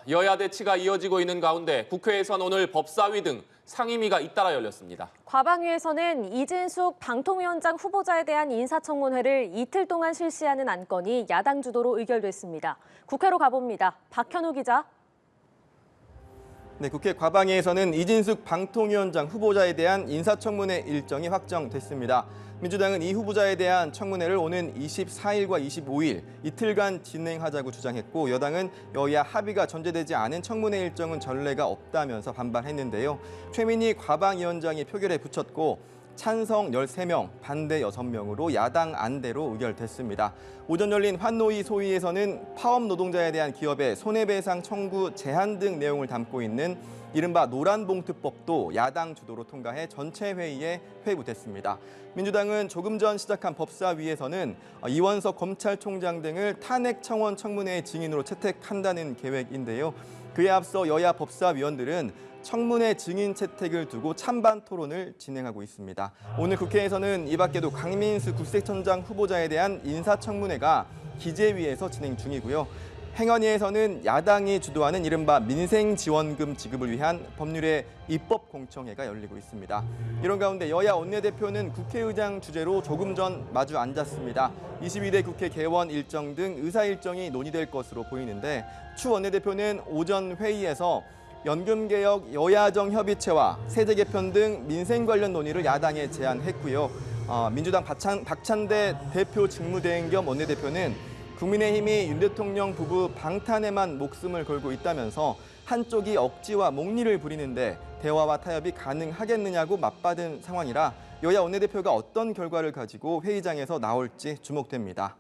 여야 대치가 이어지고 있는 가운데 국회에선 오늘 법사위 등 상임위가 잇따라 열렸습니다. 과방위에서는 이진숙 방통위원장 후보자에 대한 인사청문회를 이틀 동안 실시하는 안건이 야당 주도로 의결됐습니다. 국회로 가봅니다. 박현우 기자. 네, 국회 과방위에서는 이진숙 방통위원장 후보자에 대한 인사청문회 일정이 확정됐습니다. 민주당은 이 후보자에 대한 청문회를 오는 24일과 25일 이틀간 진행하자고 주장했고, 여당은 여야 합의가 전제되지 않은 청문회 일정은 전례가 없다면서 반발했는데요. 최민희 과방위원장이 표결에 붙였고 찬성 13명, 반대 6명으로 야당 안대로 의결됐습니다. 오전 열린 환노위 소위에서는 파업 노동자에 대한 기업의 손해배상 청구 제한 등 내용을 담고 있는 이른바 노란봉투법도 야당 주도로 통과해 전체 회의에 회부됐습니다. 민주당은 조금 전 시작한 법사위에서는 이원석 검찰총장 등을 탄핵 청원 청문회 증인으로 채택한다는 계획인데요. 그에 앞서 여야 법사위원들은 청문회 증인 채택을 두고 찬반 토론을 진행하고 있습니다. 오늘 국회에서는 이 밖에도 강민수 국세청장 후보자에 대한 인사청문회가 기재위에서 진행 중이고요. 행안위에서는 야당이 주도하는 이른바 민생지원금 지급을 위한 법률의 입법공청회가 열리고 있습니다. 이런 가운데 여야 원내대표는 국회의장 주재로 조금 전 마주 앉았습니다. 22대 국회 개원 일정 등 의사 일정이 논의될 것으로 보이는데, 추 원내대표는 오전 회의에서 연금개혁 여야정 협의체와 세제 개편 등 민생 관련 논의를 야당에 제안했고요. 민주당 박찬대 대표 직무대행 겸 원내대표는 국민의힘이 윤 대통령 부부 방탄에만 목숨을 걸고 있다면서 한쪽이 억지와 목리를 부리는데 대화와 타협이 가능하겠느냐고 맞받은 상황이라 여야 원내대표가 어떤 결과를 가지고 회의장에서 나올지 주목됩니다.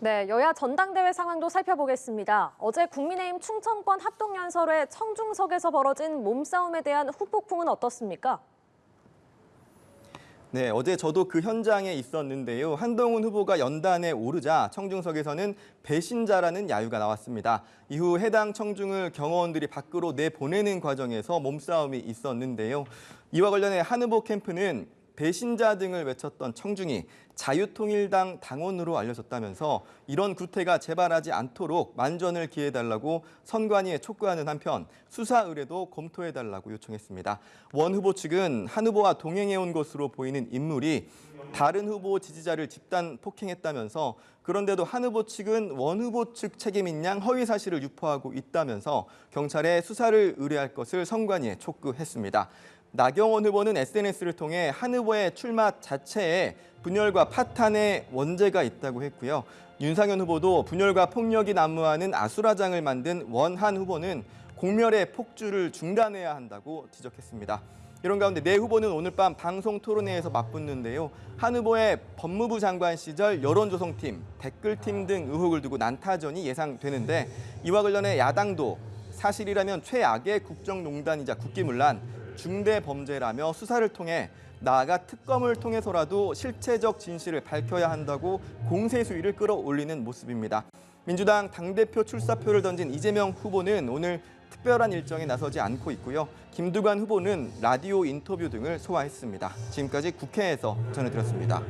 네, 여야 전당대회 상황도 살펴보겠습니다. 어제 국민의힘 충청권 합동연설회 청중석에서 벌어진 몸싸움에 대한 후폭풍은 어떻습니까? 네, 어제 저도 그 현장에 있었는데요. 한동훈 후보가 연단에 오르자 청중석에서는 배신자라는 야유가 나왔습니다. 이후 해당 청중을 경호원들이 밖으로 내보내는 과정에서 몸싸움이 있었는데요. 이와 관련해 한 후보 캠프는 배신자 등을 외쳤던 청중이 자유통일당 당원으로 알려졌다면서 이런 구태가 재발하지 않도록 만전을 기해달라고 선관위에 촉구하는 한편 수사 의뢰도 검토해달라고 요청했습니다. 원 후보 측은 한 후보와 동행해온 것으로 보이는 인물이 다른 후보 지지자를 집단 폭행했다면서, 그런데도 한 후보 측은 원 후보 측 책임인 양 허위 사실을 유포하고 있다면서 경찰에 수사를 의뢰할 것을 선관위에 촉구했습니다. 나경원 후보는 SNS를 통해 한 후보의 출마 자체에 분열과 파탄의 원죄가 있다고 했고요. 윤상현 후보도 분열과 폭력이 난무하는 아수라장을 만든 원한 후보는 공멸의 폭주를 중단해야 한다고 지적했습니다. 이런 가운데 네 후보는 오늘 밤 방송 토론회에서 맞붙는데요. 한 후보의 법무부 장관 시절 여론조성팀, 댓글팀 등 의혹을 두고 난타전이 예상되는데, 이와 관련해 야당도 사실이라면 최악의 국정농단이자 국기문란, 중대 범죄라며 수사를 통해 나아가 특검을 통해서라도 실체적 진실을 밝혀야 한다고 공세 수위를 끌어올리는 모습입니다. 민주당 당대표 출사표를 던진 이재명 후보는 오늘 특별한 일정에 나서지 않고 있고요. 김두관 후보는 라디오 인터뷰 등을 소화했습니다. 지금까지 국회에서 전해드렸습니다.